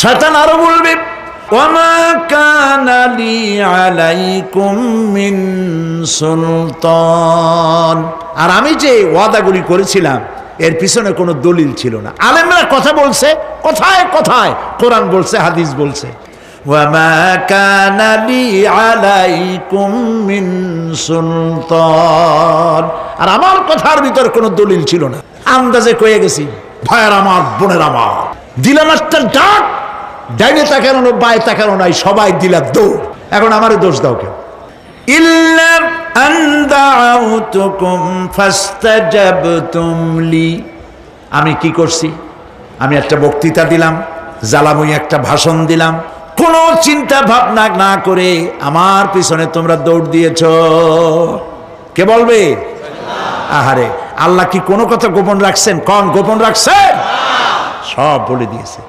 শয়তান আরো বলবে ওয়ামা কানা লি আলাইকুম মিন সুলতান, আর আমি যে ওয়াদাগুলি করেছিলাম এর পিছনে কোনো দলিল ছিল না। আলেমরা কথা বলছে, কথায় কথায় কোরআন বলছে, হাদিস বলছে ওয়ামা কানা লি আলাইকুম মিন সুলতান, আর আমার কথার ভিতর কোনো দলিল ছিল না। আন্দাজে কয়ে গেছি, ভাইয়ের আমার, বোনের আমার, দিলাম একটা ডাক, ডাইনে তাকানো না, বায়ে তাকানো নাই, সবাই দিলা দৌড়। এখন আমারে দোষ দাও কেউ? ইল্লা আন দাউতুকুম ফাস্তাজাবতুম লি, আমি কি করছি? আমি একটা বক্তৃতা দিলাম, জ্বালাময়ী একটা ভাষণ দিলাম, কোনো চিন্তা ভাবনা না করে আমার পিছনে তোমরা দৌড় দিয়েছ। কে বলবে? আহারে, আল্লাহ কি কোনো কথা গোপন রাখছেন? কোন গোপন রাখছেন? সব বলে দিয়েছে।